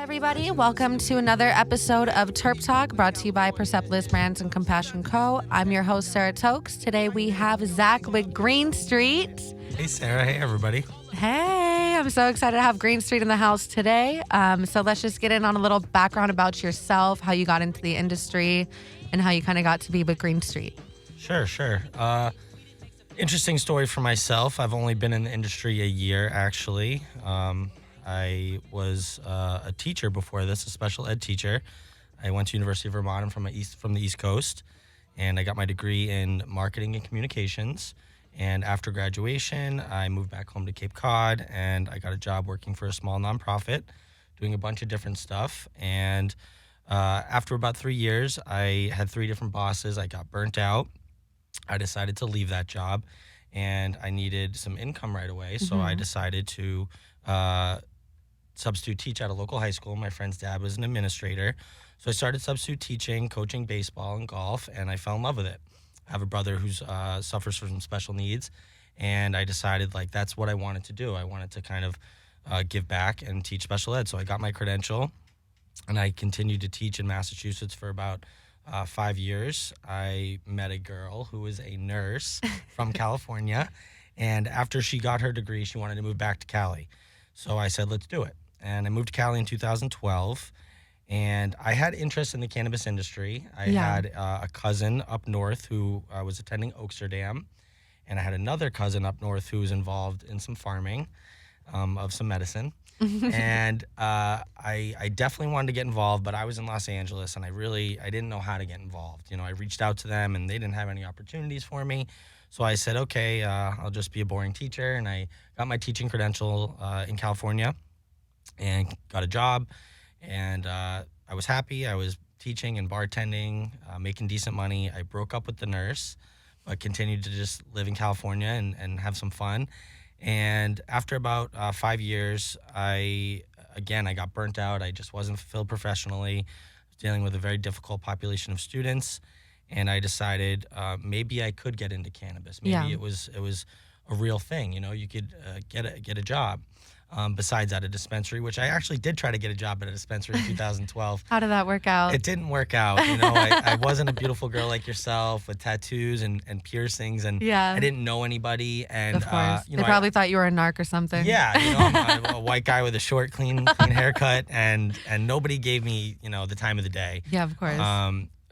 everybody. Welcome to another episode of Terp Talk, brought to you by Persepolis Brands and Compassion Co. I'm your host, Sarah Tokes. Today we have Zach with Green Street. Hey, Sarah. Hey, everybody. Hey, I'm so excited to have Green Street in the house today. So let's just get in on a little background about yourself, how you got into the industry, and how you kind of got to be with Green Street. Sure. Interesting story for myself. I've only been in the industry a year, actually. I was a teacher before this, a special ed teacher. I went to University of Vermont. I'm from the East Coast, and I got my degree in marketing and communications. And after graduation, I moved back home to Cape Cod, and I got a job working for a small nonprofit, doing a bunch of different stuff. And after about 3 years, I had 3 different bosses. I got burnt out. I decided to leave that job, and I needed some income right away. So I decided to substitute teach at a local high school. My friend's dad was an administrator. So I started substitute teaching, coaching baseball and golf, and I fell in love with it. I have a brother who suffers from special needs, and I decided that's what I wanted to do. I wanted to kind of give back and teach special ed. So I got my credential, and I continued to teach in Massachusetts for about 5 years. I met a girl who was a nurse from California, and after she got her degree, she wanted to move back to Cali. So I said, let's do it. And I moved to Cali in 2012, and I had interest in the cannabis industry. I had a cousin up north who was attending Amsterdam, and I had another cousin up north who was involved in some farming of some medicine. And I definitely wanted to get involved, but I was in Los Angeles, and I didn't know how to get involved. I reached out to them, and they didn't have any opportunities for me. So I said, okay, I'll just be a boring teacher. And I got my teaching credential in California and got a job. And I was happy. I was teaching and bartending, making decent money. I broke up with the nurse, but continued to just live in California and have some fun. And after about 5 years, I got burnt out. I just wasn't fulfilled professionally. I was dealing with a very difficult population of students. And I decided maybe I could get into cannabis. Maybe it was a real thing. You could get a job besides at a dispensary, which I actually did try to get a job at a dispensary in 2012. How did that work out? It didn't work out. I wasn't a beautiful girl like yourself with tattoos and piercings, and I didn't know anybody. And of course, they probably thought you were a narc or something. Yeah, I'm a white guy with a short, clean haircut, and nobody gave me the time of the day. Yeah, of course.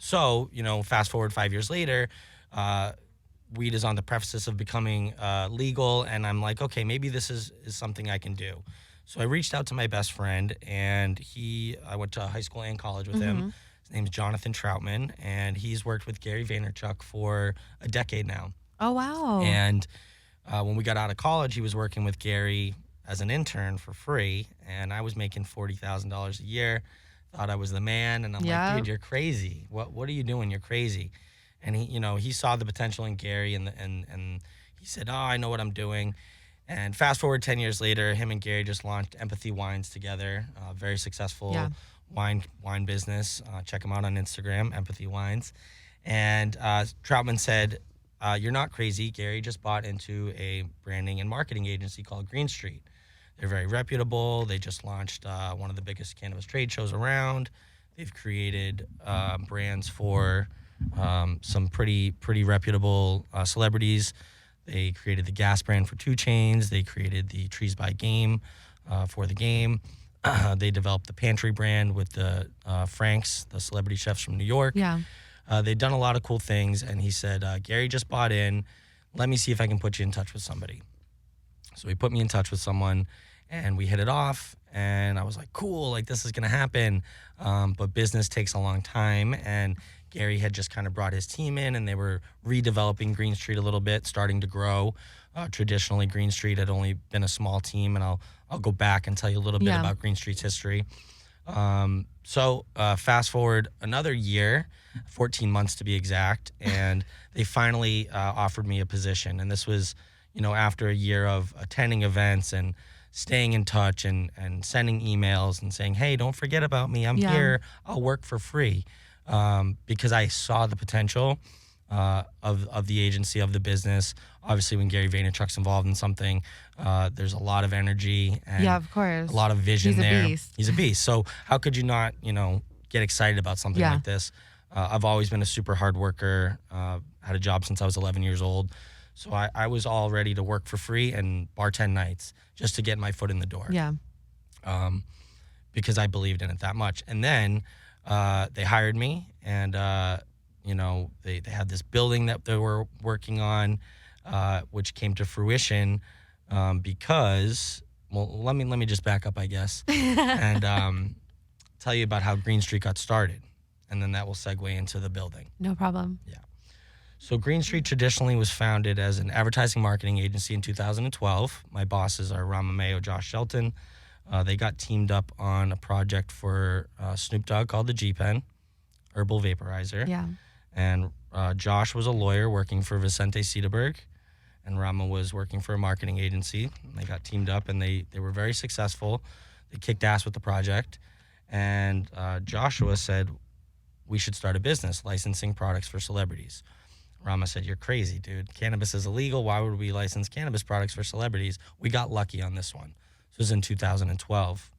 So, fast forward 5 years later, weed is on the precipice of becoming legal, and I'm like, okay, maybe this is something I can do. So I reached out to my best friend, and I went to high school and college with him. His name's Jonathan Troutman, and he's worked with Gary Vaynerchuk for a decade now. Oh, wow. And when we got out of college, he was working with Gary as an intern for free, and I was making $40,000 a year. Thought I was the man, and I'm like, dude, you're crazy. What are you doing? You're crazy. And he saw the potential in Gary, and he said, oh, I know what I'm doing. And fast forward 10 years later, him and Gary just launched Empathy Wines together. Very successful wine business. Check them out on Instagram, Empathy Wines. And Troutman said, you're not crazy. Gary just bought into a branding and marketing agency called Green Street. They're very reputable. They just launched one of the biggest cannabis trade shows around. They've created brands for some pretty reputable celebrities. They created the gas brand for 2 Chainz. They created the Trees by Game for the game. They developed the Pantry brand with the Franks, the celebrity chefs from New York. Yeah. They've done a lot of cool things. And he said, Gary just bought in. Let me see if I can put you in touch with somebody. So he put me in touch with someone, and we hit it off, and I was like, cool, this is going to happen. But business takes a long time, and Gary had just kind of brought his team in, and they were redeveloping Green Street a little bit, starting to grow. Traditionally, Green Street had only been a small team, and I'll go back and tell you a little bit about Green Street's history. So fast forward another year, 14 months to be exact, and they finally offered me a position. And this was after a year of attending events and staying in touch and sending emails and saying, hey, don't forget about me. I'm here. I'll work for free. Because I saw the potential. of the agency, of the business. Obviously, when Gary Vaynerchuk's involved in something, there's a lot of energy and Yeah, of course. a lot of vision He's a there. beast. He's a beast. So how could you not, get excited about something Yeah. like this? I've always been a super hard worker. Had a job since I was 11 years old. So I was all ready to work for free and bartend nights just to get my foot in the door. Yeah. Because I believed in it that much. And then they hired me, and they had this building that they were working on, which came to fruition because, well, let me just back up, I guess, and tell you about how Green Street got started, and then that will segue into the building. No problem. Yeah. So Green Street traditionally was founded as an advertising marketing agency in 2012. My bosses are Rama Mayo, Josh Shelton. They got teamed up on a project for Snoop Dogg called the G-Pen, herbal vaporizer. Yeah. And Josh was a lawyer working for Vicente Sederberg, and Rama was working for a marketing agency. They got teamed up, and they were very successful. They kicked ass with the project. And Joshua said, we should start a business licensing products for celebrities. Rama said, you're crazy, dude. Cannabis is illegal. Why would we license cannabis products for celebrities? We got lucky on this one. This was in 2012.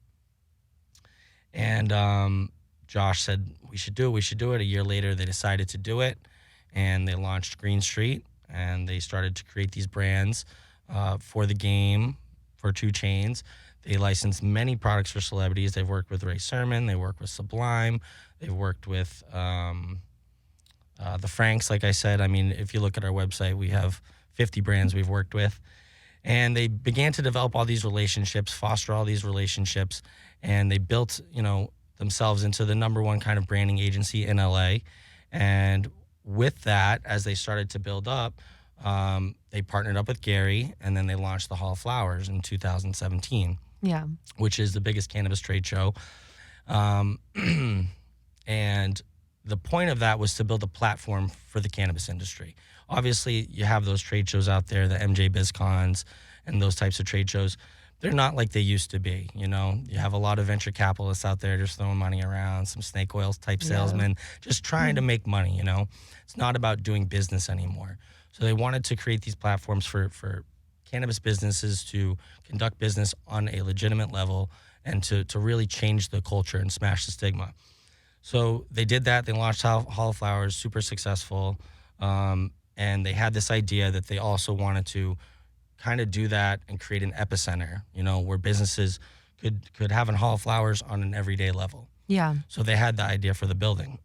And Josh said, we should do it. A year later, they decided to do it, and they launched Green Street, and they started to create these brands for the game, for 2 Chainz. They licensed many products for celebrities. They've worked with Ray Sermon. They work with Sublime. They've worked with the Franks, like I said. I mean, if you look at our website, we have 50 brands we've worked with. And they began to develop all these relationships, foster all these relationships, and they built, themselves into the #1 kind of branding agency in LA. And with that, as they started to build up, they partnered up with Gary, and then they launched the Hall of Flowers in 2017. Yeah. Which is the biggest cannabis trade show. And the point of that was to build a platform for the cannabis industry. Obviously, you have those trade shows out there, the MJ BizCons and those types of trade shows. They're not like they used to be, You have a lot of venture capitalists out there just throwing money around, some snake oil type salesmen, just trying to make money, It's not about doing business anymore. So they wanted to create these platforms for cannabis businesses to conduct business on a legitimate level and to really change the culture and smash the stigma. So they did that. They launched Hall of Flowers, super successful. And they had this idea that they also wanted to kind of do that and create an epicenter, where businesses could have a Hall of Flowers on an everyday level. Yeah. So they had the idea for the building.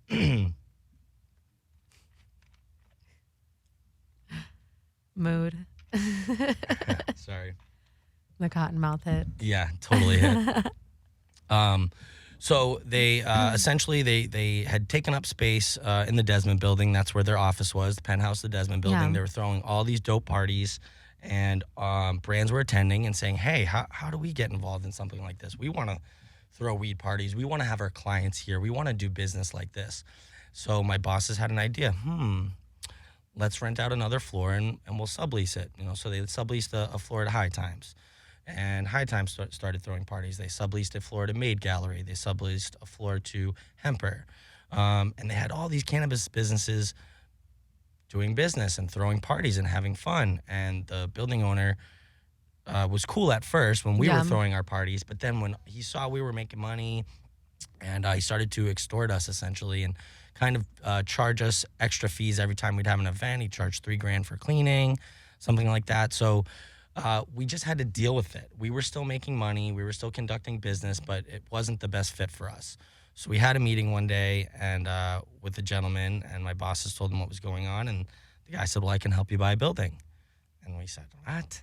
Mood. Sorry. The cottonmouth hit. Yeah, totally hit. So they essentially they had taken up space in the Desmond building. That's where their office was, the penthouse of the Desmond building. Yeah. They were throwing all these dope parties, and brands were attending and saying, hey, how do we get involved in something like this? We want to throw weed parties. We want to have our clients here. We want to do business like this. So my bosses had an idea. Let's rent out another floor and we'll sublease it. So they subleased a floor at High Times. And High Times started throwing parties. They subleased a floor to Maid Gallery. They subleased a floor to Hemper. And they had all these cannabis businesses doing business and throwing parties and having fun. And the building owner was cool at first when we were throwing our parties. But then when he saw we were making money, and he started to extort us essentially and kind of charge us extra fees every time we'd have an event. He charged $3,000 for cleaning, something like that. So we just had to deal with it. We were still making money. We were still conducting business, but it wasn't the best fit for us. So we had a meeting one day and with the gentleman, and my bosses told him what was going on. And the guy said, well, I can help you buy a building. And we said, what?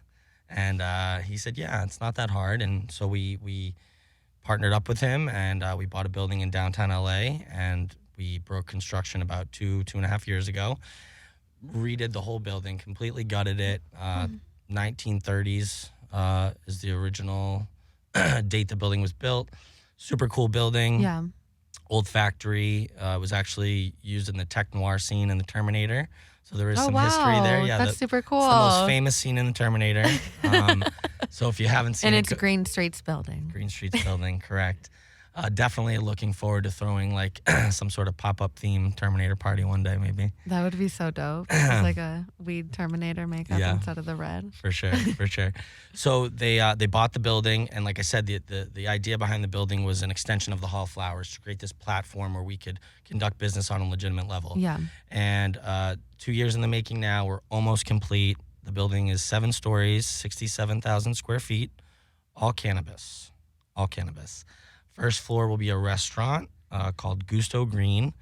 And he said, yeah, it's not that hard. And so we partnered up with him, and we bought a building in downtown LA, and we broke construction about 2.5 years ago. Redid the whole building, completely gutted it. 1930s is the original date the building was built. Super cool building. Yeah. Old factory. Was actually used in the tech noir scene in the Terminator. So there is some history there. Yeah, that's super cool. It's the most famous scene in the Terminator. So if you haven't seen and it, it's Green Street's building. Green Street's building, correct. Definitely looking forward to throwing like some sort of pop-up theme Terminator party one day, maybe. That would be so dope. Just like a weed Terminator makeup Yeah. instead of the red. For sure, for sure. So they bought the building, and like I said, the idea behind the building was an extension of the Hall of Flowers to create this platform where we could conduct business on a legitimate level. Yeah. And 2 years in the making now, we're almost complete. The building is 7 stories, 67,000 square feet, all cannabis, all cannabis. First floor will be a restaurant called Gusto Green.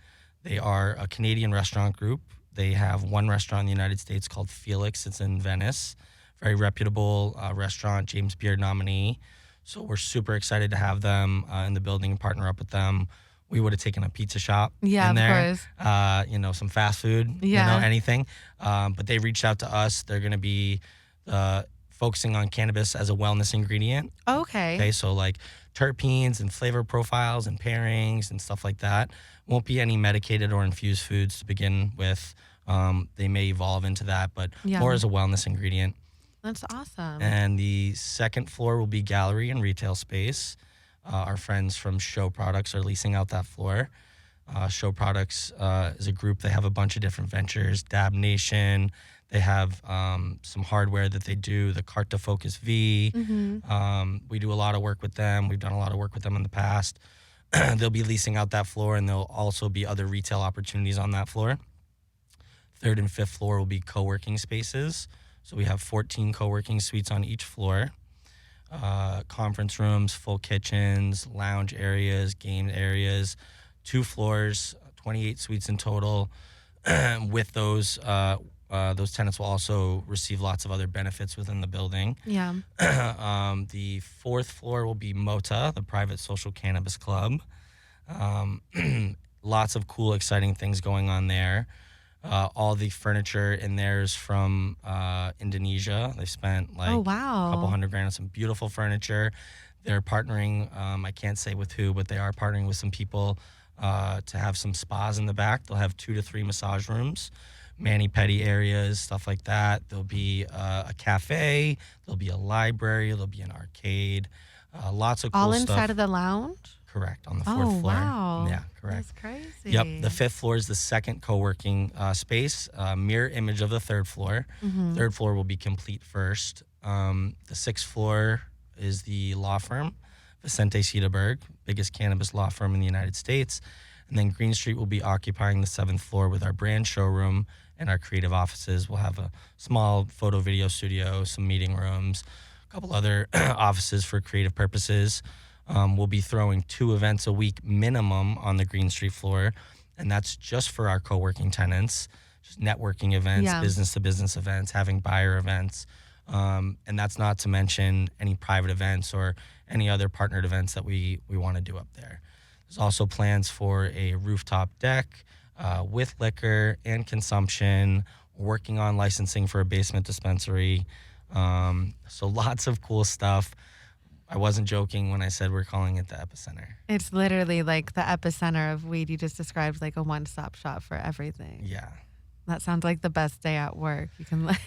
They are a Canadian restaurant group. They have one restaurant in the United States called Felix. It's in Venice. Very reputable restaurant, James Beard nominee. So we're super excited to have them in the building and partner up with them. We would have taken a pizza shop Yeah, in there. of course. Some fast food, Yeah. anything. But they reached out to us. They're going to be focusing on cannabis as a wellness ingredient. Okay. Okay, so like terpenes and flavor profiles and pairings and stuff like that. Won't be any medicated or infused foods to begin with. They may evolve into that, but Yeah. more as a wellness ingredient. That's awesome. And the second floor will be gallery and retail space. Our friends from Show Products are leasing out that floor. Show Products is a group. They have a bunch of different ventures, Dab Nation. They have some hardware that they do, the Cart to Focus V. We do a lot of work with them. We've done a lot of work with them in the past. They'll be leasing out that floor, and there'll also be other retail opportunities on that floor. Third and fifth floor will be co-working spaces. So we have 14 co-working suites on each floor. Conference rooms, full kitchens, lounge areas, game areas, 2 floors, 28 suites in total. With those tenants will also receive lots of other benefits within the building. Yeah. The 4th floor will be MOTA, the Private Social Cannabis Club. Lots of cool, exciting things going on there. All the furniture in there is from Indonesia. They spent like Oh, wow. a couple $100,000 on some beautiful furniture. They're partnering, I can't say with who, but they are partnering with some people to have some spas in the back. They'll have 2 to 3 massage rooms, mani-pedi areas, stuff like that. There'll be a cafe. There'll be a library. There'll be an arcade. Lots of cool All stuff. inside of the lounge? Correct, on the 4th Oh, floor. wow. Yeah, correct. That's crazy. Yep, the 5th floor is the second co-working space, mirror image of the 3rd floor. 3rd floor will be complete first. The 6th floor is the law firm, Vicente Sederberg, biggest cannabis law firm in the United States. And then Green Street will be occupying the 7th floor with our brand showroom and our creative offices. We'll have a small photo video studio, some meeting rooms, a couple other offices for creative purposes. We'll be throwing 2 events a week minimum on the Green Street floor, and that's just for our co-working tenants, just networking events, Yeah. business-to-business events, having buyer events, and that's not to mention any private events or any other partnered events that we want to do up there. There's also plans for a rooftop deck with liquor and consumption. We're working on licensing for a basement dispensary. So lots of cool stuff. I wasn't joking when I said we're calling it the epicenter. It's literally like the epicenter of weed. You just described like a one-stop shop for everything. Yeah. That sounds like the best day at work. You can like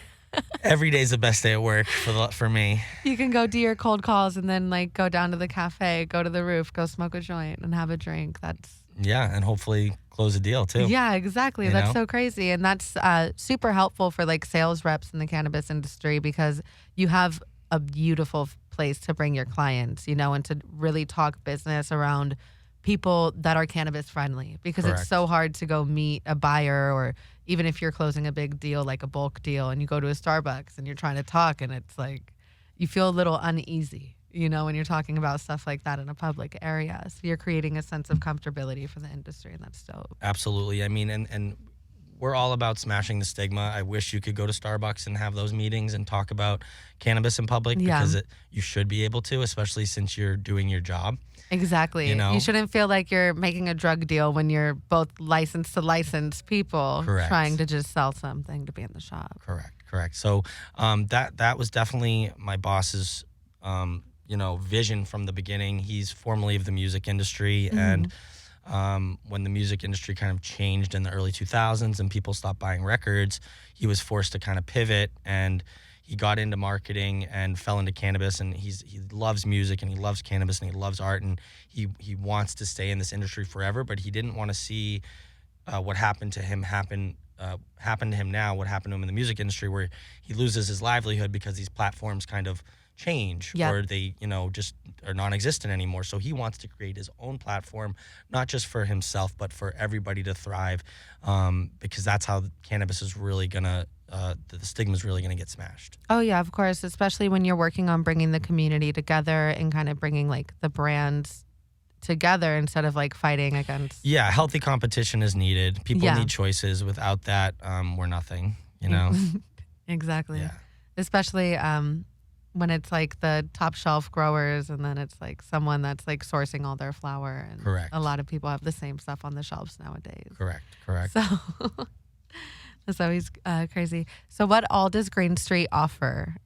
Every day's the best day at work for me. you can go do your cold calls and then like go down to the cafe, go to the roof, go smoke a joint and have a drink. That's Yeah, and hopefully close a deal too. yeah, exactly. You That's know? so crazy. And that's super helpful for like sales reps in the cannabis industry because you have a beautiful place to bring your clients, and to really talk business around people that are cannabis friendly because Correct. it's so hard to go meet a buyer or even if you're closing a big deal like a bulk deal and you go to a Starbucks and you're trying to talk and it's like you feel a little uneasy, when you're talking about stuff like that in a public area. So you're creating a sense of comfortability for the industry and that's dope. Absolutely. I mean, and we're all about smashing the stigma. I wish you could go to Starbucks and have those meetings and talk about cannabis in public Yeah. because you should be able to, especially since you're doing your job. Exactly. You shouldn't feel like you're making a drug deal when you're both licensed to licensed people Correct. trying to just sell something to be in the shop. Correct. So that was definitely my boss's vision from the beginning. He's formerly of the music industry, and when the music industry kind of changed in the early 2000s and people stopped buying records, he was forced to kind of pivot, and he got into marketing and fell into cannabis, and he loves music and he loves cannabis and he loves art, and he wants to stay in this industry forever, but he didn't want to see what happened to him happened to him now, what happened to him in the music industry, where he loses his livelihood because these platforms kind of change Yep. or they, just are non-existent anymore. So he wants to create his own platform, not just for himself, but for everybody to thrive, because that's how cannabis is really gonna, the stigma is really gonna get smashed. Oh yeah, of course, especially when you're working on bringing the community together and kind of bringing like the brands together instead of like fighting against. Yeah, healthy competition is needed. People Yeah. need choices. Without that, we're nothing, you know? Exactly. Yeah. Especially when it's like the top shelf growers and then it's like someone that's like sourcing all their flower, and Correct. a lot of people have the same stuff on the shelves nowadays. Correct. So that's always crazy. So what all does Green Street offer?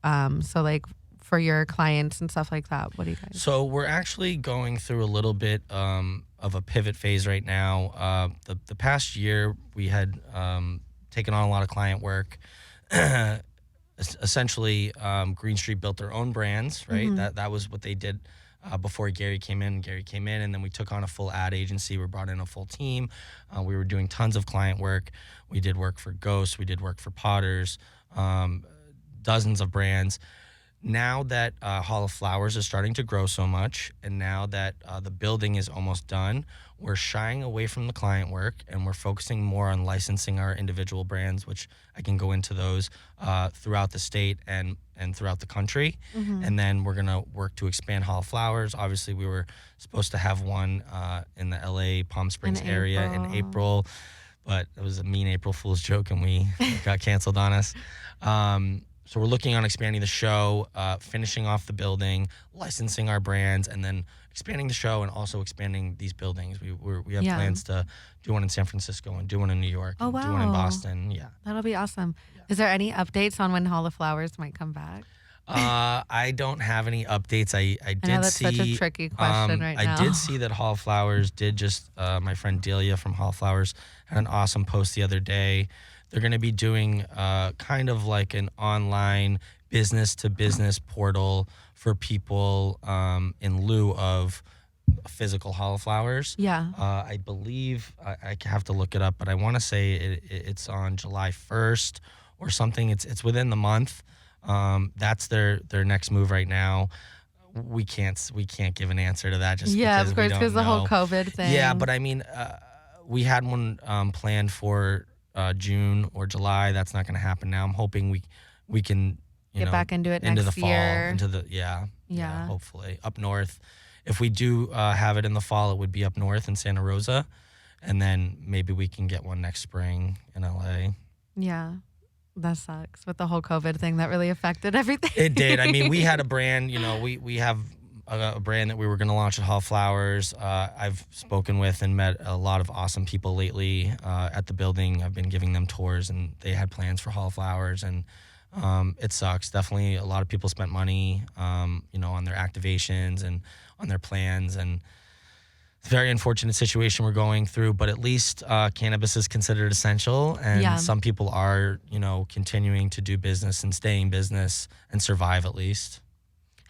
So like for your clients and stuff like that, what do you guys? So we're actually going through a little bit of a pivot phase right now. The past year, we had taken on a lot of client work. Essentially, Green Street built their own brands, right? Mm-hmm. That was what they did before Gary came in. And then we took on a full ad agency. We brought in a full team. We were doing tons of client work. We did work for Ghost. We did work for Potters, dozens of brands. Now that Hall of Flowers is starting to grow so much, and now that the building is almost done, we're shying away from the client work, and we're focusing more on licensing our individual brands, which I can go into those throughout the state and throughout the country. Mm-hmm. And then we're going to work to expand Hall of Flowers. Obviously, we were supposed to have one in the LA Palm Springs area in April, but it was a mean April Fool's joke, and we got canceled on us. So we're looking on expanding the show, finishing off the building, licensing our brands, and then expanding the show and also expanding these buildings. We have plans to do one in San Francisco and do one in New York. Oh, and wow. Do one in Boston. Yeah. That'll be awesome. Yeah. Is there any updates on when Hall of Flowers might come back? I don't have any updates. I did I know that's see, such a tricky question right now. I did see that Hall of Flowers did just, my friend Delia from Hall of Flowers had an awesome post the other day. They're going to be doing kind of like an online business-to-business portal for people in lieu of a physical Hall of Flowers. Yeah. I believe, I have to look it up, but I want to say it's on July 1st or something. It's within the month. That's their next move right now. We can't give an answer to that just because of course, because the whole COVID thing. Yeah, but I mean, we had one planned for June or July. That's not going to happen now. I'm hoping we can get back into it into next the fall, year. into the yeah, hopefully up north. If we do have it in the fall, it would be up north in Santa Rosa, and then maybe we can get one next spring in LA. Yeah. That sucks with the whole COVID thing. That really affected everything. It did. I mean, we had a brand, we have a brand that we were going to launch at Hall of Flowers. I've spoken with and met a lot of awesome people lately at the building. I've been giving them tours, and they had plans for Hall of Flowers, and it sucks. Definitely a lot of people spent money, on their activations and on their plans, and it's a very unfortunate situation we're going through, but at least cannabis is considered essential, and some people are, continuing to do business and stay in business and survive at least.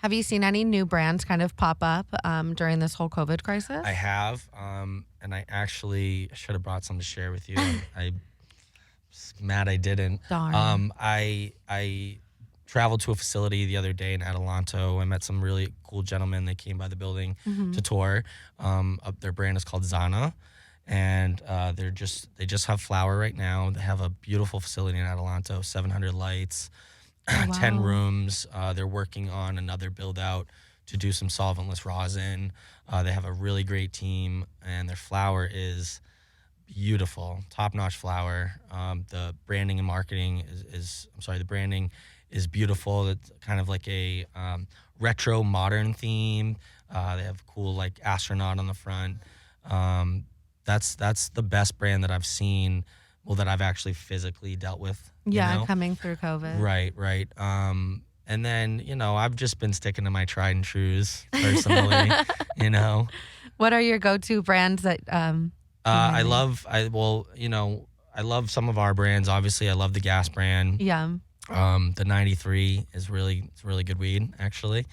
Have you seen any new brands kind of pop up during this whole COVID crisis? I have, and I actually should have brought some to share with you. I'm mad I didn't. Darn. I traveled to a facility the other day in Adelanto. I met some really cool gentlemen. They came by the building to tour. Their brand is called Zana, and they just have flower right now. They have a beautiful facility in Adelanto, 700 lights, 10 rooms. They're working on another build out to do some solventless rosin. They have a really great team, and their flower is beautiful, top-notch flower. The branding and marketing the branding is beautiful. It's kind of like a retro modern theme. They have cool like astronaut on the front. That's the best brand that I've seen. Well, that I've actually physically dealt with. Coming through COVID. Right. And then I've just been sticking to my tried and trues personally. What are your go-to brands that? I love some of our brands. Obviously, I love the Gas brand. Yeah. The 93 is it's really good weed actually,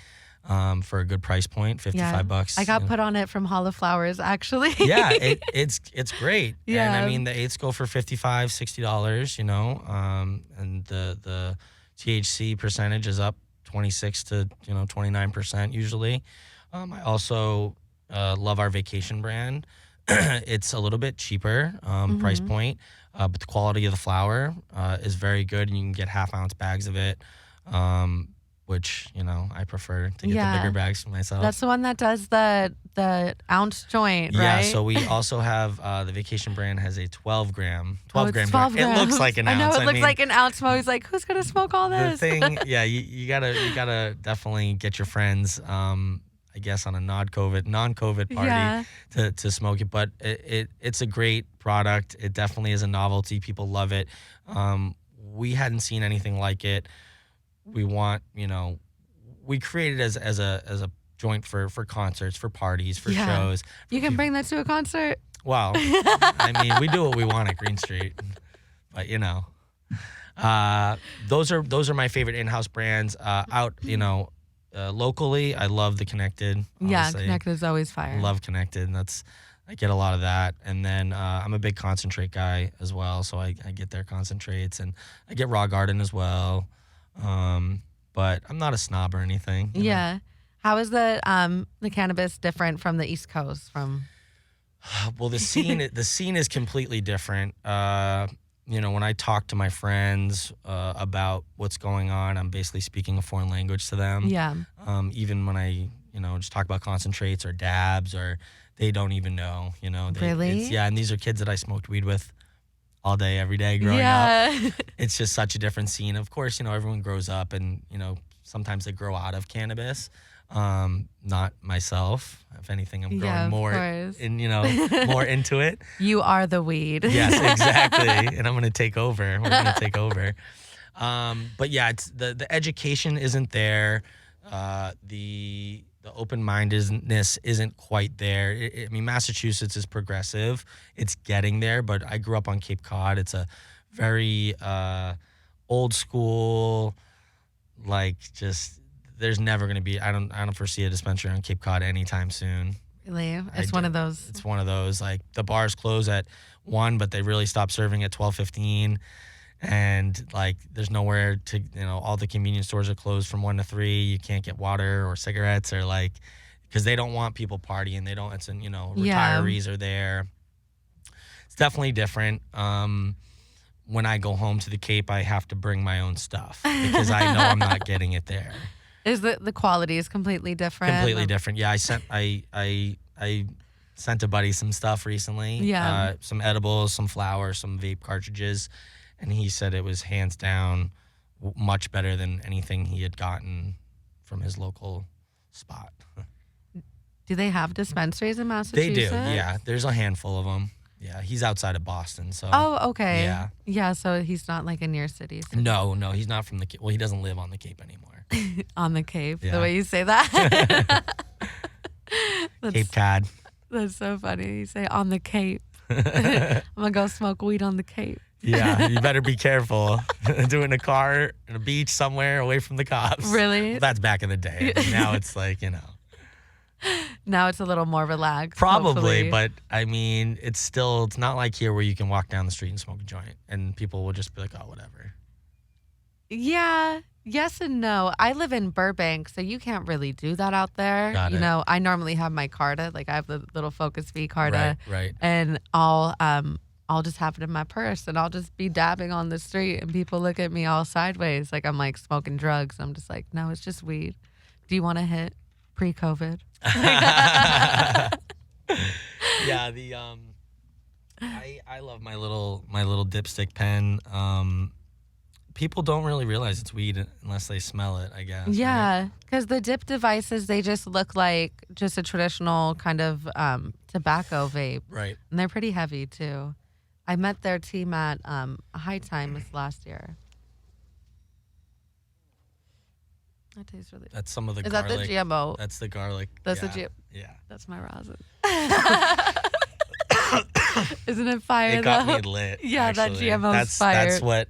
for a good price point, Yeah. $55. I got put on it from Hall of Flowers, actually. Yeah, it's great. And I Yeah. mean the eighths go for $55, $60, and the THC percentage is up 26 to 29% usually. I also love our vacation brand. It's a little bit cheaper price point, but the quality of the flower is very good, and you can get half-ounce bags of it, which I prefer to get the bigger bags for myself. That's the one that does the ounce joint, right? Yeah, so we also have the vacation brand has a 12-gram It's 12 gram. It looks grams. like an I ounce. know, it looks mean, like an ounce. Mo's like, who's going to smoke all the this? thing, yeah, you gotta definitely get your friends, I guess, on a non-COVID party Yeah. to smoke it. But it's a great product. It definitely is a novelty. People love it. We hadn't seen anything like it. We want, we created as a joint for concerts, for parties, for Yeah. shows. You can bring that to a concert? Well, I mean, we do what we want at Green Street, but those are my favorite in-house brands. Locally, I love the Connected. Yeah, Obviously. Connected is always fire. I love Connected. I get a lot of that. And then I'm a big concentrate guy as well, so I get their concentrates, and I get Raw Garden as well. But I'm not a snob or anything. Yeah. How is the cannabis different from the East Coast? Well, the scene is completely different. When I talk to my friends about what's going on, I'm basically speaking a foreign language to them. Yeah. Even when I, just talk about concentrates or dabs, or they don't even know, Really? And these are kids that I smoked weed with all day, every day growing up. It's just such a different scene. Of course, everyone grows up and, sometimes they grow out of cannabis. Not myself. If anything, I'm growing more more into it. You are the weed. Yes, exactly. And I'm going to take over. We're going to take over. But yeah, it's the education isn't there. The open-mindedness isn't quite there. I mean, Massachusetts is progressive. It's getting there, but I grew up on Cape Cod. It's a very old school, there's never going to be, I don't foresee a dispensary on Cape Cod anytime soon. Really? It's one of those. It's one of those, the bars close at 1, but they really stop serving at 12:15. And there's nowhere to, all the convenience stores are closed from 1 to 3. You can't get water or cigarettes or because they don't want people partying. They don't, retirees are there. It's definitely different. When I go home to the Cape, I have to bring my own stuff because I know I'm not getting it there. Is the quality is completely different? Completely different. Yeah, I sent a buddy some stuff recently. Yeah. Some edibles, some flowers, some vape cartridges, and he said it was hands down much better than anything he had gotten from his local spot. Do they have dispensaries in Massachusetts? They do. Yeah, there's a handful of them. Yeah, he's outside of Boston, so. Oh, okay. Yeah. Yeah, so he's not in your city. No, he's not from the Cape. Well, he doesn't live on the Cape anymore. On the Cape, Yeah. the way you say that. Cape Cod. That's so funny. You say on the Cape. I'm going to go smoke weed on the Cape. Yeah, you better be careful. Do it in a car, in a beach somewhere away from the cops. Really? Well, that's back in the day. Now it's Now it's a little more relaxed. Probably, hopefully. but I mean, it's not like here where you can walk down the street and smoke a joint and people will just be like, oh, whatever. Yeah, yes and no. I live in Burbank, so you can't really do that out there. Got it. I normally have my Carta, I have the little Focus V Carta, Right. and I'll just have it in my purse, and I'll just be dabbing on the street, and people look at me all sideways, like I'm smoking drugs. I'm just like, no, it's just weed. Do you want to hit pre-COVID? Yeah, I love my little dipstick pen. People don't really realize it's weed unless they smell it, I guess. Yeah, right? because the dip devices, they just look like just a traditional kind of tobacco vape. Right. And they're pretty heavy, too. I met their team at High Time this last year. That tastes really good. That's some of the Is garlic. that the GMO? That's the garlic. That's yeah. the GMO. Yeah. That's my rosin. Is Wasn't it fire It got though? me lit. Yeah, that Actually, GMO's fire. that's what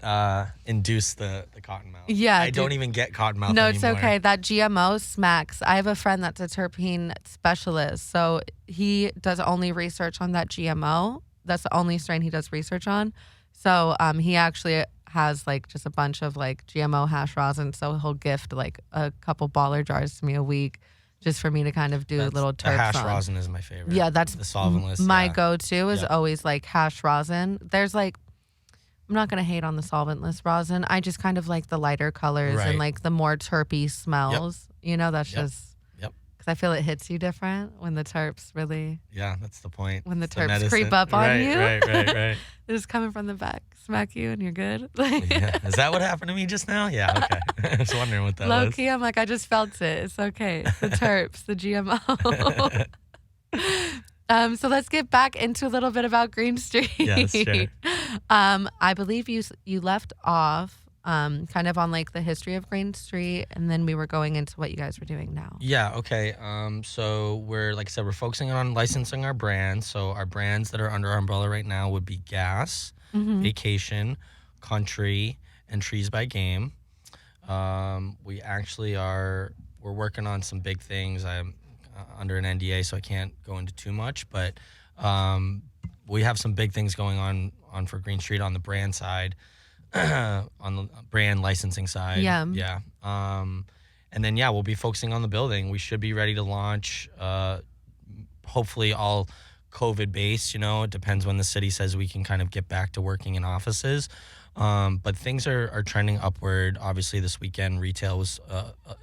induced the cotton mouth. Yeah, I dude. don't even get cotton mouth No, anymore. it's okay. That GMO smacks. I have a friend that's a terpene specialist. So he does only research on that GMO. That's the only strain he does research on. So he actually has like just a bunch of like GMO hash rosin. So he'll gift like a couple baller jars to me a week just for me to kind of do little The terps hash on. rosin is my favorite. Yeah, that's the solventless. my yeah. go-to is Yep. always like hash rosin. There's like, I'm not gonna hate on the solventless rosin. I just kind of like the lighter colors Right. and like the more terpy smells. You know, that's Yep. just Yep. because I feel it hits you different when the terps really, Yeah, that's the point. when the It's terps medicine. creep up on Right, you. Right. They're just coming from the back, smack you, and you're good. Yeah. Is that what happened to me just now? Yeah. Okay. I was wondering what that Low was. key, I'm like, I just felt it. It's okay. It's the terps, the GMO. So let's get back into a little bit about Green Street. Yes, sure. I believe you left off kind of on like the history of Green Street, and then we were going into what you guys were doing now. Yeah, okay. So we're, like I said, we're focusing on licensing our brands. So our brands that are under our umbrella right now would be Gas, Vacation, Country, and Trees by Game. We actually we're working on some big things. I'm under an NDA, so I can't go into too much, but we have some big things going on for Green Street on the brand side, on the brand licensing side. Yeah. Yeah. And then, we'll be focusing on the building. We should be ready to launch, hopefully all COVID based, it depends when the city says we can kind of get back to working in offices. But things are trending upward. Obviously, this weekend retail was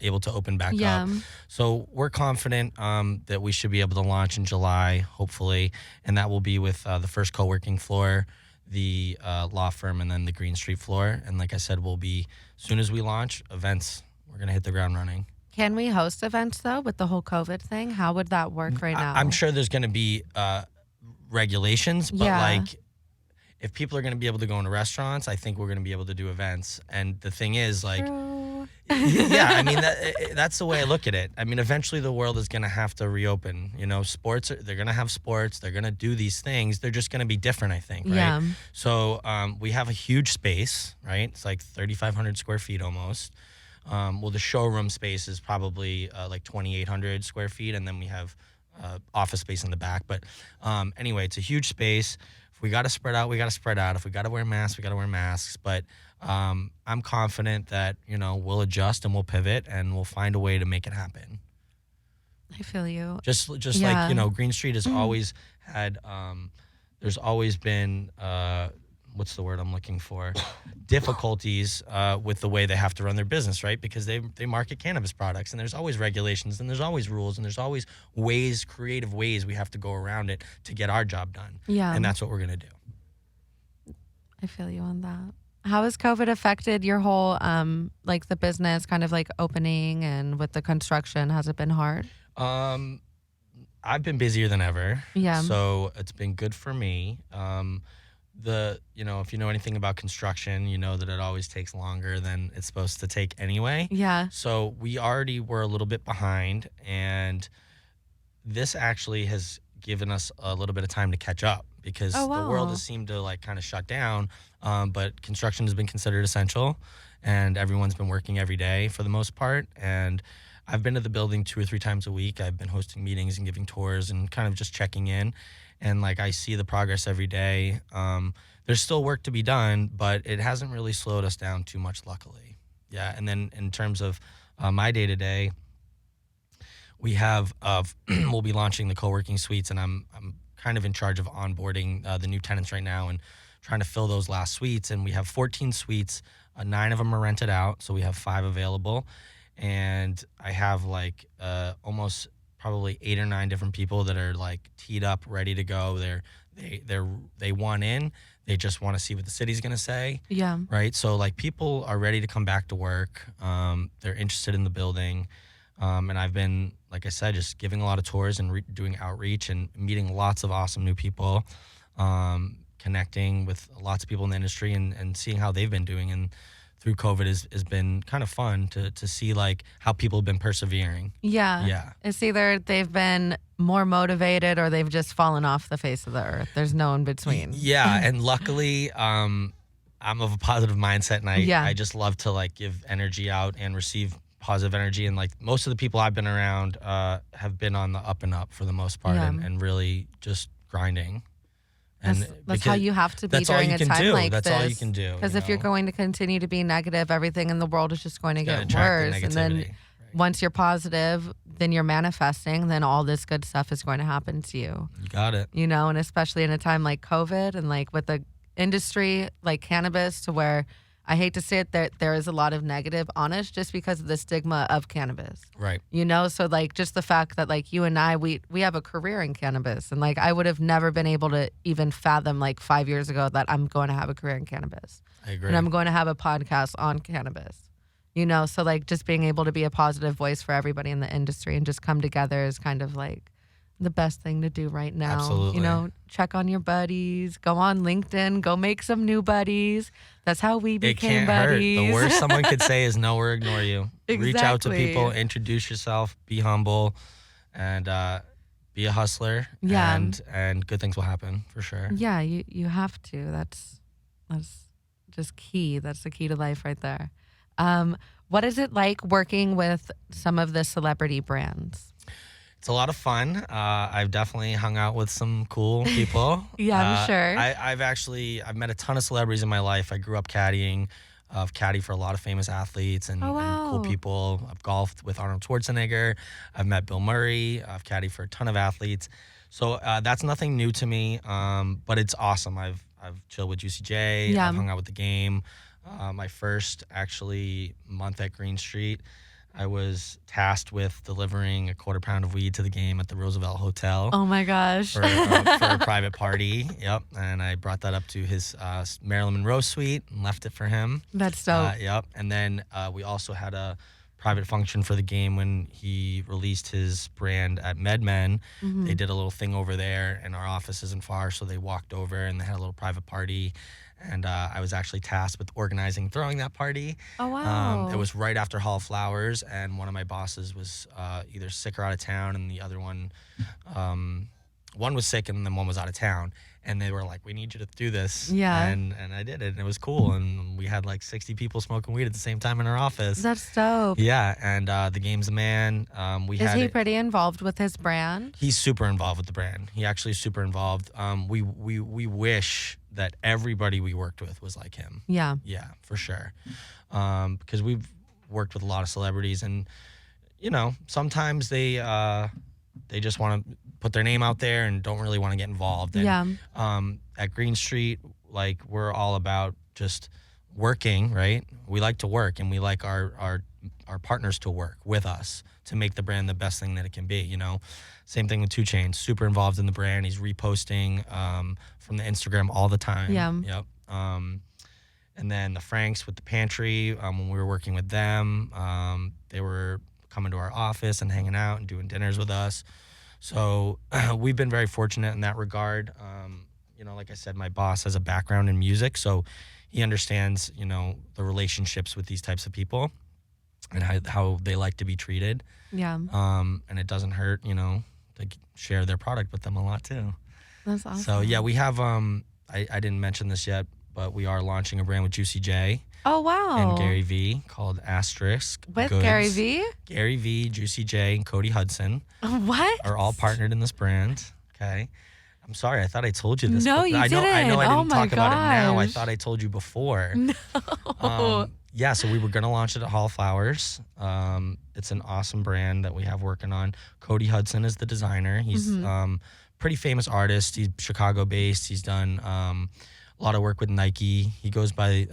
able to open back up. So we're confident that we should be able to launch in July, hopefully, and that will be with the first co-working floor, the law firm, and then the Green Street floor. And like I said, we'll be, as soon as we launch events, we're going to hit the ground running. Can we host events though with the whole COVID thing? How would that work right now? I'm sure there's going to be regulations, but like, if people are going to be able to go into restaurants, I think we're going to be able to do events. And the thing is, like, True. yeah, I mean, that's the way I look at it. I mean, eventually the world is going to have to reopen. Sports, they're going to have sports. They're going to do these things. They're just going to be different, I think, right? Yeah. So we have a huge space, right? It's like 3,500 square feet almost. Well, the showroom space is probably like 2,800 square feet, and then we have office space in the back. But anyway, it's a huge space. If we got to spread out, we got to spread out. If we got to wear masks, we got to wear masks. But I'm confident that, we'll adjust and we'll pivot and we'll find a way to make it happen. I feel you. Just Yeah. like, Green Street has always had, there's always been, what's the word I'm looking for? Difficulties with the way they have to run their business, right? Because they market cannabis products, and there's always regulations, and there's always rules, and there's always creative ways we have to go around it to get our job done. Yeah. And that's what we're going to do. I feel you on that. How has COVID affected your whole, like the business kind of like opening and with the construction? Has it been hard? I've been busier than ever. Yeah. So it's been good for me. If you know anything about construction, you know that it always takes longer than it's supposed to take anyway. Yeah. So we already were a little bit behind, and this actually has given us a little bit of time to catch up because Oh, the world wow. has seemed to like kind of shut down. But construction has been considered essential, and everyone's been working every day for the most part. And I've been to the building 2 or 3 times a week. I've been hosting meetings and giving tours and kind of just checking in. And like I see the progress every day. There's still work to be done, but it hasn't really slowed us down too much, luckily. Yeah. And then in terms of my day to day, we have we'll be launching the co-working suites, and I'm kind of in charge of onboarding the new tenants right now and trying to fill those last suites. And we have 14 suites. 9 of them are rented out, so we have 5 available. And I have like almost probably 8 or 9 different people that are like teed up, ready to go. They want in. They just want to see what the city's gonna say. Yeah. Right. So like people are ready to come back to work. They're interested in the building. And I've been, like I said, just giving a lot of tours and doing outreach and meeting lots of awesome new people, connecting with lots of people in the industry and seeing how they've been doing through COVID has been kind of fun to see like how people have been persevering. Yeah. Yeah. It's either they've been more motivated or they've just fallen off the face of the earth. There's no in between. Yeah, and luckily, I'm of a positive mindset, and Yeah. I just love to like give energy out and receive positive energy. And like most of the people I've been around have been on the up and up for the most part, Yeah. and really just grinding. And that's how you have to be that's all during you a can time do. like That's this. all you can do. Because if you're going to continue to be negative, everything in the world is just going to Gonna get attract the worse. And then negativity, right. once you're positive, then you're manifesting, then all this good stuff is going to happen to you. You got it. You know, and especially in a time like COVID and like with the industry like cannabis, to where I hate to say it, there is a lot of negative on us just because of the stigma of cannabis. Right. You know, so like just the fact that like you and I, we have a career in cannabis, and like I would have never been able to even fathom like 5 years ago that I'm going to have a career in cannabis. I agree. And I'm going to have a podcast on cannabis. You know, so like just being able to be a positive voice for everybody in the industry and just come together is kind of like the best thing to do right now. Absolutely. You know, check on your buddies, go on LinkedIn, go make some new buddies. That's how we It became can't hurt. buddies. The worst someone could say is no or ignore you. Reach out to Exactly. people, introduce yourself, be humble, and be a hustler. Yeah. And good things will happen for sure. Yeah, you have to. That's just key. That's the key to life right there. What is it like working with some of the celebrity brands? It's a lot of fun. I've definitely hung out with some cool people. Yeah, I'm sure. I've met a ton of celebrities in my life. I grew up caddying. I've caddied for a lot of famous athletes and, Oh, and cool wow. people. I've golfed with Arnold Schwarzenegger. I've met Bill Murray. I've caddied for a ton of athletes. So that's nothing new to me, but it's awesome. I've chilled with Juicy J. Yeah. I've hung out with the game. My first actually month at Green Street, I was tasked with delivering a quarter pound of weed to the game at the Roosevelt Hotel Oh my gosh. for a private party. Yep, and I brought that up to his Marilyn Monroe suite and left it for him. That's dope. Yep, and then we also had a private function for the game when he released his brand at MedMen. Mm-hmm. They did a little thing over there, and our office isn't far, so they walked over and they had a little private party. And I was actually tasked with organizing, throwing that party. Oh, wow. It was right after Hall of Flowers, and one of my bosses was either sick or out of town, and the other one was sick, and then one was out of town. And they were like, "We need you to do this." Yeah. And I did it, and it was cool. And we had like 60 people smoking weed at the same time in our office. That's dope. Yeah, and the game's a man. Is he pretty involved with his brand? He's super involved with the brand. He actually is super involved. We wish that everybody we worked with was like him. Yeah. Yeah, for sure. Because we've worked with a lot of celebrities, and you know, sometimes they just want to put their name out there and don't really want to get involved. And, Yeah. At Green Street, like we're all about just working, right? We like to work, and we like our partners to work with us to make the brand the best thing that it can be. You know, same thing with 2 Chainz. Super involved in the brand. He's reposting from the Instagram all the time. Yeah. Yep. And then the Franks with the pantry, when we were working with them, they were coming to our office and hanging out and doing dinners with us. So we've been very fortunate in that regard. You know, like I said, my boss has a background in music, so he understands, you know, the relationships with these types of people and how they like to be treated. Yeah. And it doesn't hurt, you know, to share their product with them a lot too. That's awesome. So yeah, we have, I didn't mention this yet, but we are launching a brand with Juicy J Oh, wow. and Gary V called Asterisk With Goods. Gary V? Gary V, Juicy J, and Cody Hudson What? are all partnered in this brand. Okay. I'm sorry. I thought I told you this. No, but you I know I didn't. didn't Oh my talk about it now. I gosh. thought I told you before. No. Yeah, so we were going to launch it at Hall of Flowers. It's an awesome brand that we have working on. Cody Hudson is the designer. He's pretty famous artist. He's Chicago-based. He's done a lot of work with Nike. He goes by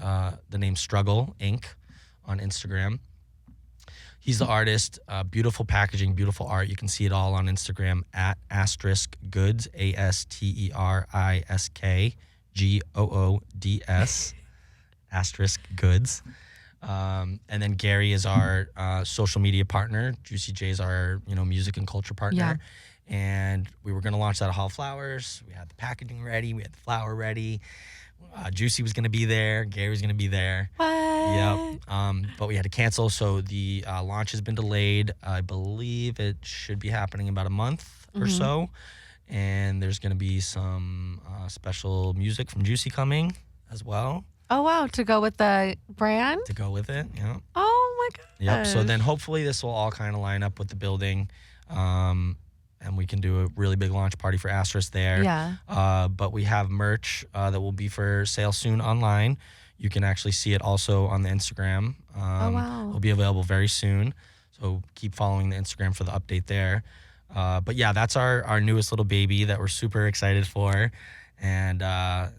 the name Struggle Inc. on Instagram. He's the artist. Beautiful packaging, beautiful art. You can see it all on Instagram at Asterisk Goods, ASTERISK Asterisk Goods. And then Gary is our social media partner. Juicy J is our music and culture partner. Yeah. and we were going to launch that at Hall Flowers. We had the packaging ready, we had the flower ready. Juicy was going to be there, Gary was going to be there. Yep. What? But we had to cancel, so the launch has been delayed. I believe it should be happening in about a month or so. And there's going to be some special music from Juicy coming as well Oh wow, to go with the brand? to go with it. Yep. Oh my gosh. Yep. So then hopefully this will all kind of line up with the building. And we can do a really big launch party for Asterisk there. Yeah. But we have merch that will be for sale soon online. You can actually see it also on the Instagram. Oh wow. It'll be available very soon. So keep following the Instagram for the update there. But yeah, that's our newest little baby that we're super excited for. And a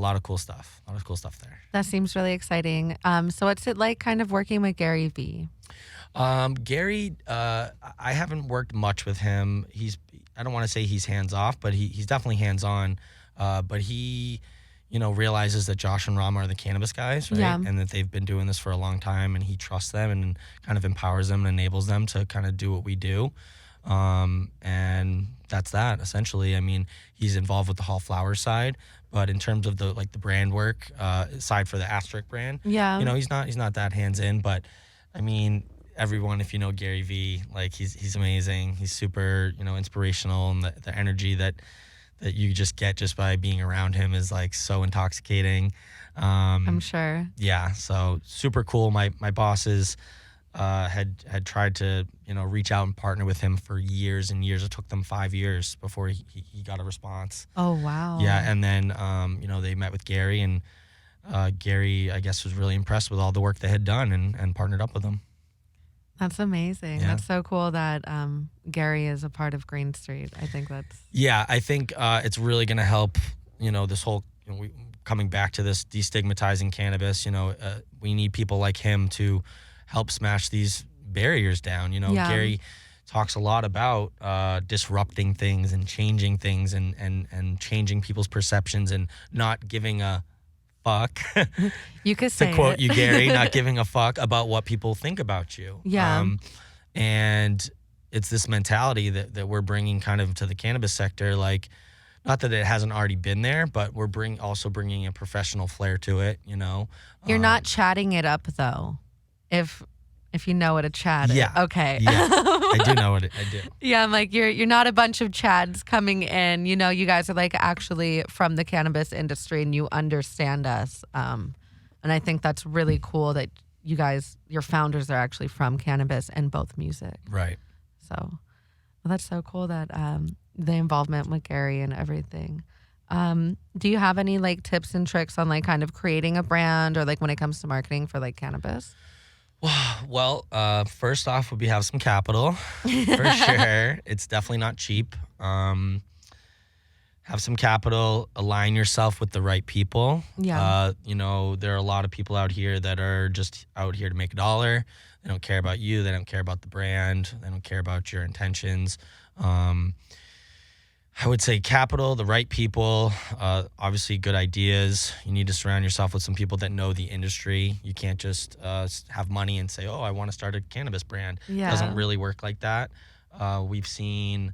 lot of cool stuff. A lot of cool stuff there. That seems really exciting. So what's it like kind of working with Gary V? Gary, I haven't worked much with him. I don't want to say he's hands off, but he's definitely hands on. But he, realizes that Josh and Rama are the cannabis guys, right? Yeah. And that they've been doing this for a long time, and he trusts them and kind of empowers them and enables them to kind of do what we do. And that's that essentially. I mean, he's involved with the Hall Flowers side, but in terms of the brand work, aside for the Asterisk brand, Yeah. he's not that hands in, but I mean, everyone, if you know Gary V, like he's amazing. He's super, inspirational, and the energy that you just get just by being around him is like so intoxicating. I'm sure. Yeah, so super cool. My bosses had tried to reach out and partner with him for years and years. It took them 5 years before he got a response. Oh wow. Yeah, and then they met with Gary, and Gary, I guess, was really impressed with all the work they had done and partnered up with them. That's amazing. Yeah. That's so cool that Gary is a part of Green Street. I think that's Yeah, I think it's really going to help, this whole, coming back to this destigmatizing cannabis, we need people like him to help smash these barriers down. Yeah. Gary talks a lot about disrupting things and changing things and changing people's perceptions and not giving a fuck. you could say To quote it. you, Gary, not giving a fuck about what people think about you. Yeah. And it's this mentality that we're bringing kind of to the cannabis sector. Like, not that it hasn't already been there, but we're also bringing a professional flair to it. You're not chatting it up though. If you know what a chat is. Yeah. Okay. Yeah, I do know what I do. Yeah, I'm like you're not a bunch of chads coming in. You guys are like actually from the cannabis industry and you understand us. And I think that's really cool that you guys, your founders are actually from cannabis and both music. Right. So well, that's so cool that the involvement with Gary and everything. Do you have any like tips and tricks on like kind of creating a brand or like when it comes to marketing for like cannabis? Well, first off would be have some capital for sure. It's definitely not cheap. Have some capital, align yourself with the right people. Yeah. There are a lot of people out here that are just out here to make a dollar. They don't care about you. They don't care about the brand. They don't care about your intentions. I would say capital, the right people, obviously good ideas. You need to surround yourself with some people that know the industry. You can't just have money and say, oh, I want to start a cannabis brand. Yeah. It doesn't really work like that. We've seen,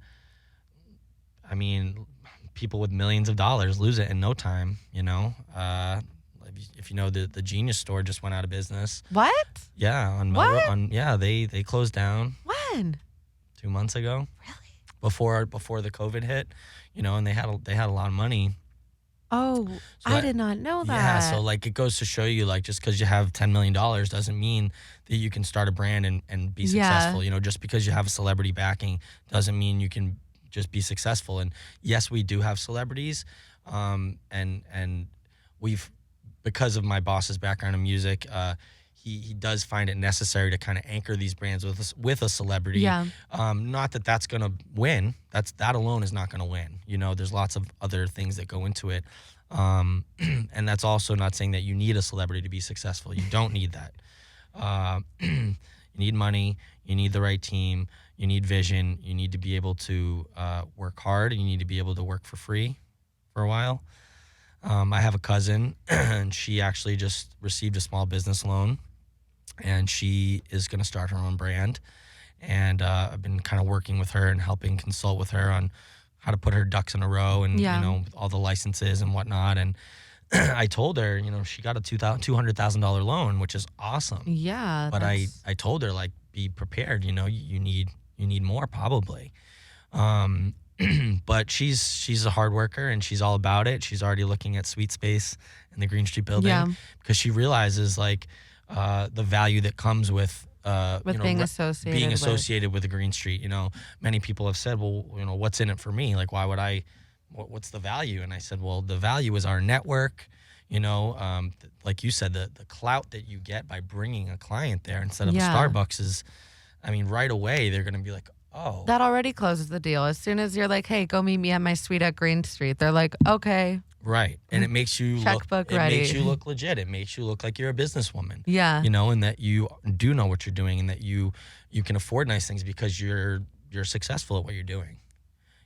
people with millions of dollars lose it in no time, If you know, the Genius store just went out of business. What? Yeah, on What? Melrose. They closed down When? 2 months ago. Really? Before the COVID hit, and they had a lot of money. Oh, So I did not know that. Yeah, so like it goes to show you, like, just because you have $10 million doesn't mean that you can start a brand and be Yeah. successful. Just because you have a celebrity backing doesn't mean you can just be successful. And yes, we do have celebrities, and we've, because of my boss's background in music, he does find it necessary to kind of anchor these brands with a celebrity. Yeah. Not that that's going to win. That alone is not going to win. There's lots of other things that go into it. And that's also not saying that you need a celebrity to be successful. You don't need that. You need money. You need the right team. You need vision. You need to be able to work hard. And you need to be able to work for free for a while. I have a cousin, and she actually just received a small business loan, and she is going to start her own brand. and I've been kind of working with her and helping consult with her on how to put her ducks in a row, and Yeah. with all the licenses and whatnot. And I told her, she got a $200,000 loan, which is awesome. Yeah. But I told her, like, be prepared. You need more probably. Um, but she's a hard worker, and she's all about it. She's already looking at Sweet Space in the Green Street building, Yeah. because she realizes, like, the value that comes with Being associated with the Green Street. Many people have said, well, what's in it for me? Like, why would I? What's the value? And I said, well, the value is our network. Like you said, the clout that you get by bringing a client there instead of a Starbucks is, right away they're going to be like, oh. That already closes the deal. As soon as you're like, hey, go meet me at my suite at Green Street, they're like, okay. Right. And it makes you Checkbook ready. It makes you look legit. It makes you look like you're a businesswoman. Yeah. And that you do know what you're doing, and that you can afford nice things because you're successful at what you're doing.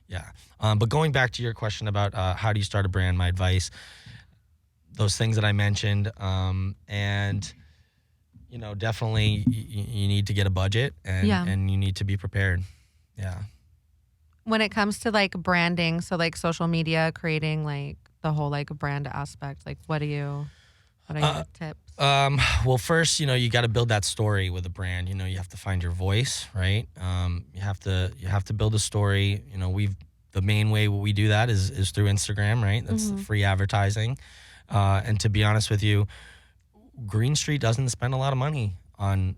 Yeah. But going back to your question about how do you start a brand, my advice, those things that I mentioned, and definitely you need to get a budget, and you need to be prepared. Yeah. When it comes to like branding, so like social media, creating like the whole like brand aspect, like what are your tips? Well, first, you got to build that story with a brand. You have to find your voice, right? You have to build a story. The main way we do that is through Instagram, right? That's free advertising. And to be honest with you, Green Street doesn't spend a lot of money on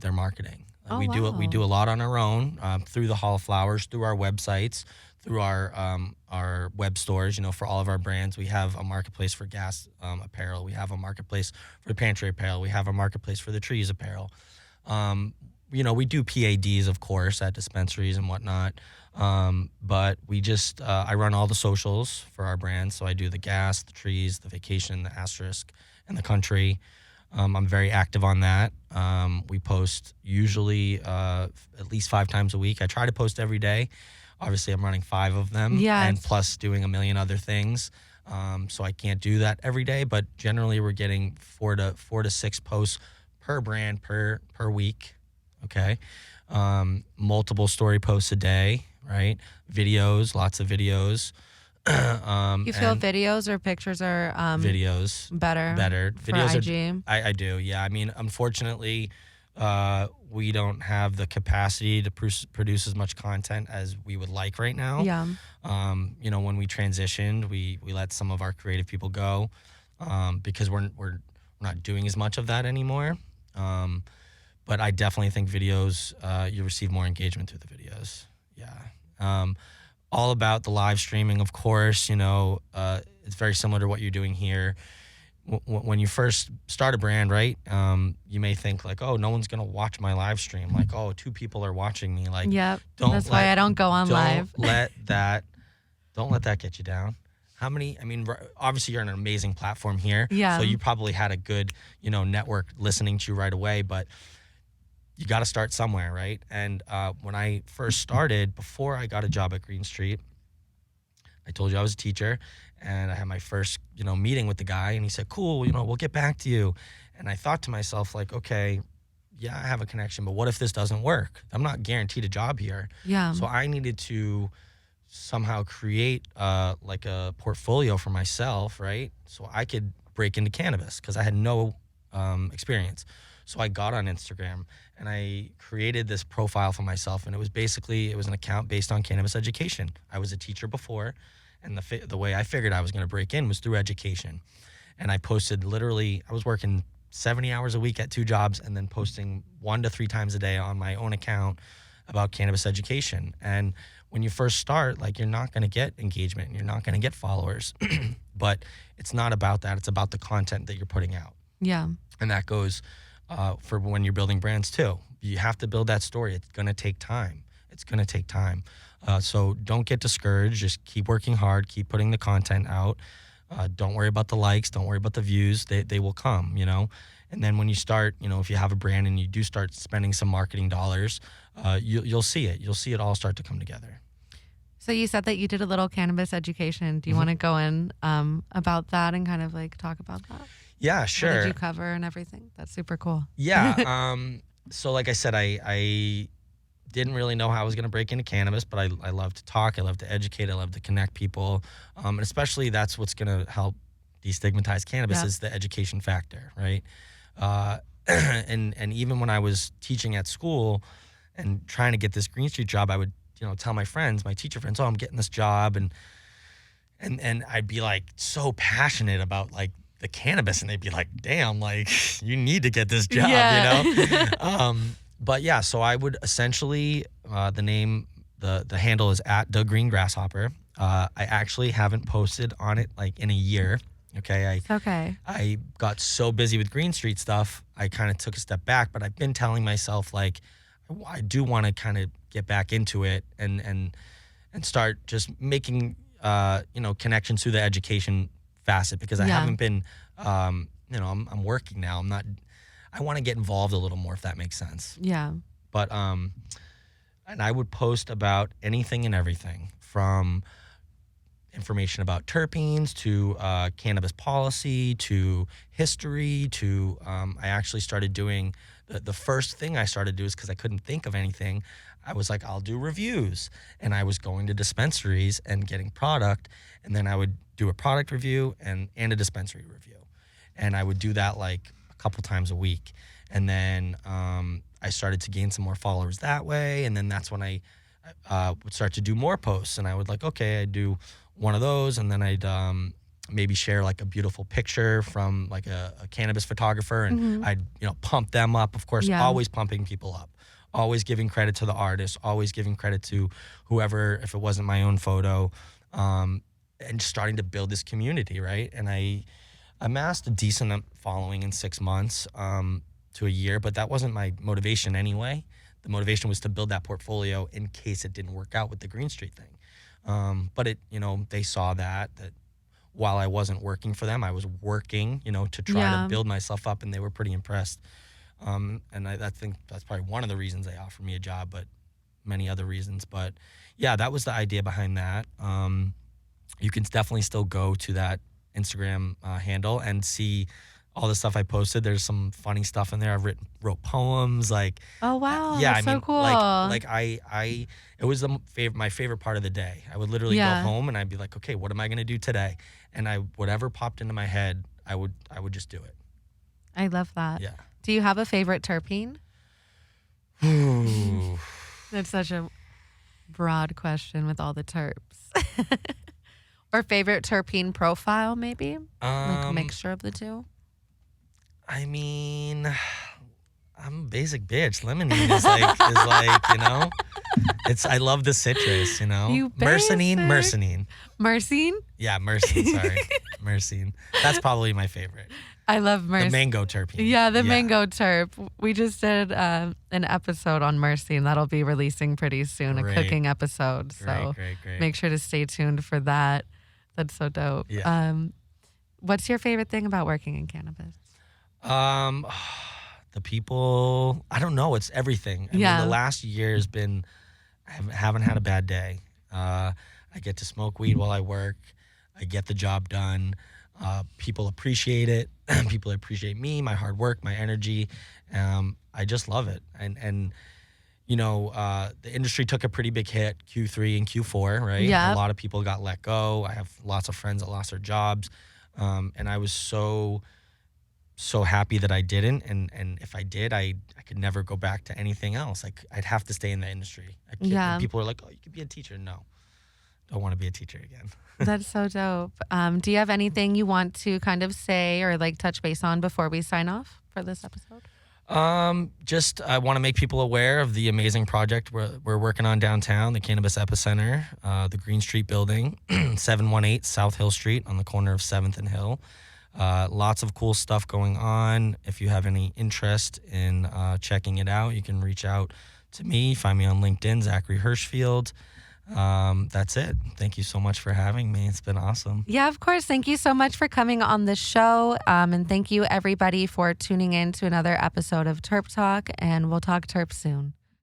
their marketing. We do a lot on our own, through the Hall of Flowers, through our websites, through our web stores. For all of our brands, we have a marketplace for gas apparel. We have a marketplace for pantry apparel. We have a marketplace for the trees apparel. We do PADs, of course, at dispensaries and whatnot. But I run all the socials for our brands. So I do the gas, the trees, the vacation, the asterisk, and the country. I'm very active on that. We post usually at least 5 times a week. I try to post every day. Obviously, I'm running 5 of them, and plus doing a million other things. So I can't do that every day, but generally we're getting 4 to 6 posts per brand per week. Okay. Multiple story posts a day, right? Videos, lots of videos. You feel videos or pictures are videos better videos for IG? I do, yeah. Unfortunately, we don't have the capacity to produce as much content as we would like right now. Yeah. When we transitioned, we let some of our creative people go, because we're not doing as much of that anymore. But I definitely think videos, you receive more engagement through the videos. Yeah. All about the live streaming, of course. It's very similar to what you're doing here. When you first start a brand, right, you may think like, oh, no one's going to watch my live stream. Like, oh, 2 people are watching me. Like, yep. That's why I don't go on live. Don't let that get you down. Obviously you're on an amazing platform here. Yeah. So you probably had a good, network listening to you right away, but you got to start somewhere, right? And when I first started, before I got a job at Green Street, I told you I was a teacher, and I had my first, meeting with the guy, and he said, cool, we'll get back to you. And I thought to myself, like, okay, yeah, I have a connection, but what if this doesn't work? I'm not guaranteed a job here. Yeah. So I needed to somehow create like a portfolio for myself, right? So I could break into cannabis, because I had no experience. So I got on Instagram and I created this profile for myself, and it was an account based on cannabis education. I was a teacher before, and the way I figured I was going to break in was through education. And I posted I was working 70 hours a week at 2 jobs, and then posting 1 to 3 times a day on my own account about cannabis education. And when you first start, like, you're not going to get engagement, you're not going to get followers, but it's not about that. It's about the content that you're putting out. Yeah. And that goes for when you're building brands too. You have to build that story. It's going to take time. So don't get discouraged. Just keep working hard. Keep putting the content out. Don't worry about the likes. Don't worry about the views. They will come, And then when you start, if you have a brand and you do start spending some marketing dollars, you'll see it. You'll see it all start to come together. So you said that you did a little cannabis education. Do you want to go in about that and kind of like talk about that? Yeah, sure. What did you cover and everything? That's super cool. Yeah. So like I said, I didn't really know how I was going to break into cannabis, but I love to talk. I love to educate. I love to connect people. And especially that's what's going to help destigmatize cannabis is the education factor, right? And even when I was teaching at school and trying to get this Green Street job, I would, tell my friends, my teacher friends, oh, I'm getting this job. And I'd be like so passionate about like the cannabis, and they'd be like, damn, like you need to get this job, But yeah, so I would essentially, the handle is at the Green Grasshopper. I actually haven't posted on it like in a year. Okay. I got so busy with Green Street stuff, I kind of took a step back, but I've been telling myself like, I do want to kind of get back into it and start just making, connections through the education facet, because I haven't been, I'm working now. I want to get involved a little more, if that makes sense. Yeah. But, and I would post about anything and everything from information about terpenes to cannabis policy to history to I actually started doing the first thing I started to do is because I couldn't think of anything. I was like, I'll do reviews, and I was going to dispensaries and getting product, and then I would do a product review and a dispensary review, and I would do that like a couple times a week, and then I started to gain some more followers that way, and then that's when I would start to do more posts, and I would like, okay, I'd do one of those, and then I'd maybe share like a beautiful picture from like a cannabis photographer, and I'd pump them up, of course, always pumping people up, always giving credit to the artist, always giving credit to whoever, if it wasn't my own photo, and starting to build this community, right? And I amassed a decent following in 6 months to a year, but that wasn't my motivation anyway. The motivation was to build that portfolio in case it didn't work out with the Green Street thing. But it, they saw that while I wasn't working for them, I was working, to try to build myself up, and they were pretty impressed. And I think that's probably one of the reasons they offered me a job, but many other reasons. But yeah, that was the idea behind that. You can definitely still go to that Instagram handle and see all the stuff I posted. There's some funny stuff in there. I've wrote poems, like, oh wow, yeah, that's so cool. Like it was my favorite part of the day. I would literally go home and I'd be like, okay, what am I gonna do today? And whatever popped into my head, I would just do it. I love that. Yeah. Do you have a favorite terpene? Ooh. That's such a broad question with all the terps. Or favorite terpene profile, maybe? Like a mixture of the two? I mean, I'm a basic bitch. Limonene is like, it's, I love the citrus, You Myrcene. Myrcene? Yeah, myrcene, sorry. Myrcene. That's probably my favorite. I love myrcene. The mango terpene. Yeah, the mango terp. We just did an episode on myrcene that'll be releasing pretty soon, a cooking episode. So great. Make sure to stay tuned for that. That's so dope. Yeah. What's your favorite thing about working in cannabis? The people, I don't know. It's everything. I mean, the last year has been, I haven't had a bad day. I get to smoke weed while I work. I get the job done. People appreciate it. People appreciate me, my hard work, my energy. I just love it. And the industry took a pretty big hit Q3 and Q4, right? Yeah. A lot of people got let go. I have lots of friends that lost their jobs. And I was so happy that I didn't. And if I did, I could never go back to anything else. Like, I'd have to stay in the industry. People are like, oh, you could be a teacher. No, don't want to be a teacher again. That's so dope. Do you have anything you want to kind of say or like touch base on before we sign off for this episode? Just I want to make people aware of the amazing project we're working on downtown, the Cannabis Epicenter, the Green Street building, 718 South Hill Street on the corner of 7th and Hill. Lots of cool stuff going on. If you have any interest in checking it out, you can reach out to me. Find me on LinkedIn, Zachary Hirschfield. That's it. Thank you so much for having me. It's been awesome. Yeah, of course. Thank you so much for coming on the show. And thank you everybody for tuning in to another episode of Terp Talk, and we'll talk Terp soon.